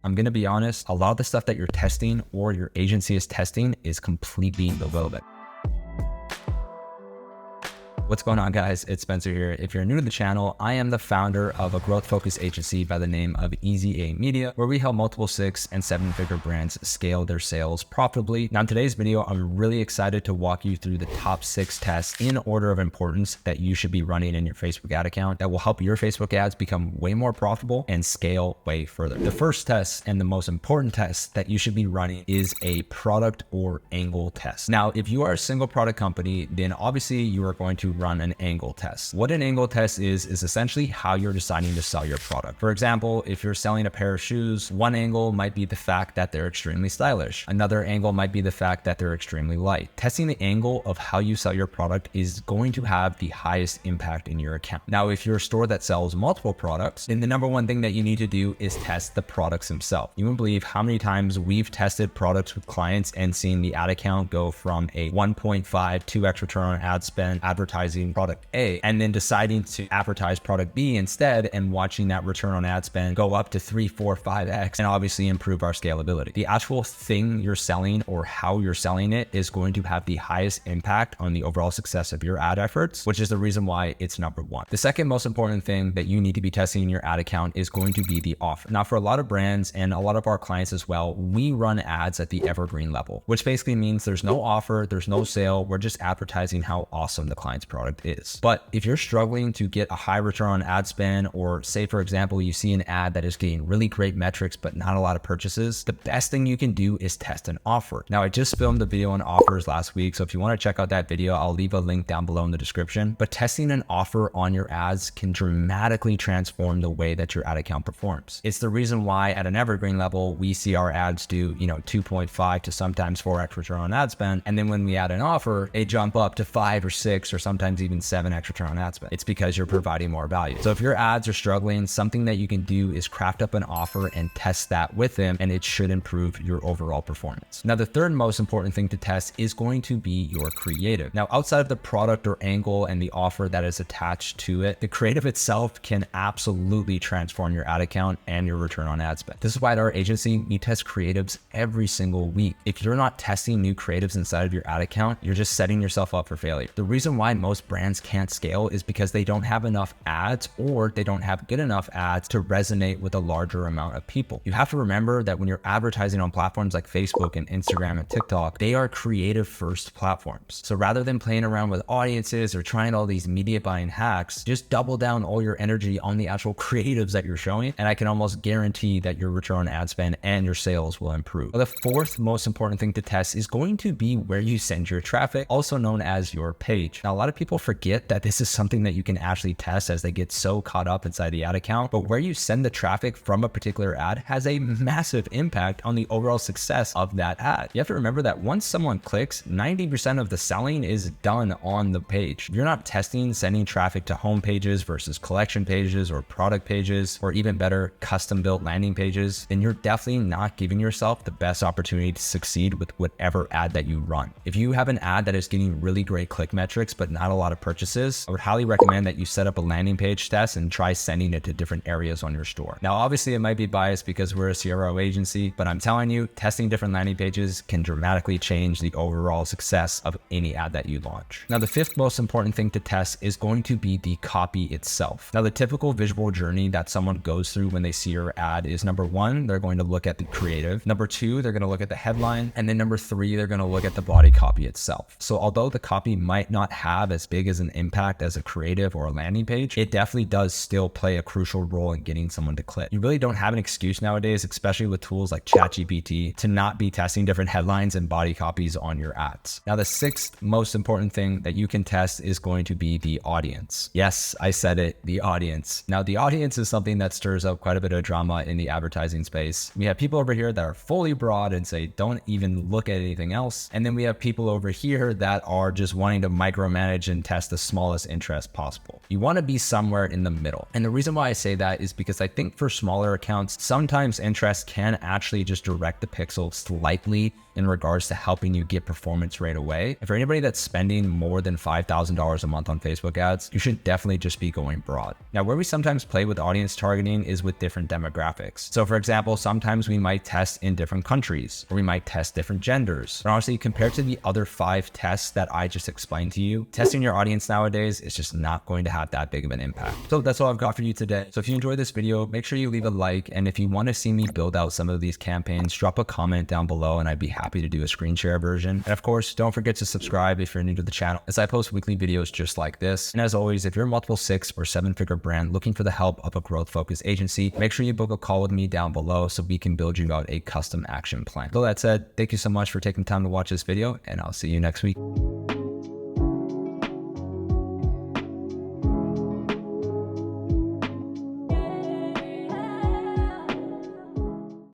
I'm going to be honest, a lot of the stuff that you're testing or your agency is testing is completely irrelevant. What's going on, guys? It's Spencer here. If you're new to the channel, I am the founder of a growth-focused agency by the name of Easy A Media, where we help multiple 6- and 7-figure brands scale their sales profitably. Now, in today's video, I'm really excited to walk you through the top 6 tests in order of importance that you should be running in your Facebook ad account that will help your Facebook ads become way more profitable and scale way further. The first test and the most important test that you should be running is a product or angle test. Now, if you are a single product company, then obviously you are going to run an angle test. What an angle test is essentially how you're deciding to sell your product. For example, if you're selling a pair of shoes, one angle might be the fact that they're extremely stylish. Another angle might be the fact that they're extremely light. Testing the angle of how you sell your product is going to have the highest impact in your account. Now, if you're a store that sells multiple products, then the number one thing that you need to do is test the products themselves. You won't believe how many times we've tested products with clients and seen the ad account go from a 1.5, 2x return on ad spend advertising product A, and then deciding to advertise product B instead and watching that return on ad spend go up to 3, 4, 5x and obviously improve our scalability. The actual thing you're selling or how you're selling it is going to have the highest impact on the overall success of your ad efforts, which is the reason why it's number one. The second most important thing that you need to be testing in your ad account is going to be the offer. Now, for a lot of brands and a lot of our clients as well, we run ads at the evergreen level, which basically means there's no offer, there's no sale. We're just advertising how awesome the client's product is. But if you're struggling to get a high return on ad spend, or say, for example, you see an ad that is getting really great metrics, but not a lot of purchases, the best thing you can do is test an offer. Now, I just filmed a video on offers last week. So if you want to check out that video, I'll leave a link down below in the description. But testing an offer on your ads can dramatically transform the way that your ad account performs. It's the reason why at an evergreen level, we see our ads do, 2.5 to sometimes 4x return on ad spend. And then when we add an offer, they jump up to 5 or 6 or sometimes even 7x return on ad spend. It's because you're providing more value. So if your ads are struggling, something that you can do is craft up an offer and test that with them, and it should improve your overall performance. Now, the third most important thing to test is going to be your creative. Now, outside of the product or angle and the offer that is attached to it, the creative itself can absolutely transform your ad account and your return on ad spend. This is why at our agency, we test creatives every single week. If you're not testing new creatives inside of your ad account, you're just setting yourself up for failure. The reason why most brands can't scale is because they don't have enough ads, or they don't have good enough ads to resonate with a larger amount of people. You have to remember that when you're advertising on platforms like Facebook and Instagram and TikTok, they are creative first platforms. So rather than playing around with audiences or trying all these media buying hacks, just double down all your energy on the actual creatives that you're showing. And I can almost guarantee that your return on ad spend and your sales will improve. The fourth most important thing to test is going to be where you send your traffic, also known as your page. Now, a lot of people forget that this is something that you can actually test as they get so caught up inside the ad account, but where you send the traffic from a particular ad has a massive impact on the overall success of that ad. You have to remember that once someone clicks, 90% of the selling is done on the page. If you're not testing sending traffic to home pages versus collection pages or product pages, or even better, custom built landing pages, then you're definitely not giving yourself the best opportunity to succeed with whatever ad that you run. If you have an ad that is getting really great click metrics, but not a lot of purchases, I would highly recommend that you set up a landing page test and try sending it to different areas on your store. Now, obviously it might be biased because we're a CRO agency, but I'm telling you, testing different landing pages can dramatically change the overall success of any ad that you launch. Now, the fifth most important thing to test is going to be the copy itself. Now, the typical visual journey that someone goes through when they see your ad is, number one, they're going to look at the creative. Number two, they're going to look at the headline. And then number three, they're going to look at the body copy itself. So although the copy might not have as big as an impact as a creative or a landing page, it definitely does still play a crucial role in getting someone to click. You really don't have an excuse nowadays, especially with tools like ChatGPT, to not be testing different headlines and body copies on your ads. Now, the sixth most important thing that you can test is going to be the audience. Yes, I said it, the audience. Now, the audience is something that stirs up quite a bit of drama in the advertising space. We have people over here that are fully broad and say, don't even look at anything else. And then we have people over here that are just wanting to micromanage and test the smallest interest possible. You want to be somewhere in the middle. And the reason why I say that is because I think for smaller accounts, sometimes interest can actually just direct the pixel slightly in regards to helping you get performance right away. And for anybody that's spending more than $5,000 a month on Facebook ads, you should definitely just be going broad. Now, where we sometimes play with audience targeting is with different demographics. So for example, sometimes we might test in different countries, or we might test different genders. But honestly, compared to the other 5 tests that I just explained to you, testing your audience nowadays is just not going to have that big of an impact. So that's all I've got for you today. So if you enjoyed this video, make sure you leave a like. And if you want to see me build out some of these campaigns, drop a comment down below and I'd be happy to do a screen share version. And of course, don't forget to subscribe if you're new to the channel, as I post weekly videos just like this. And as always, if you're a multiple 6 or 7-figure brand looking for the help of a growth focused agency, make sure you book a call with me down below so we can build you out a custom action plan. So that said, thank you so much for taking the time to watch this video, and I'll see you next week.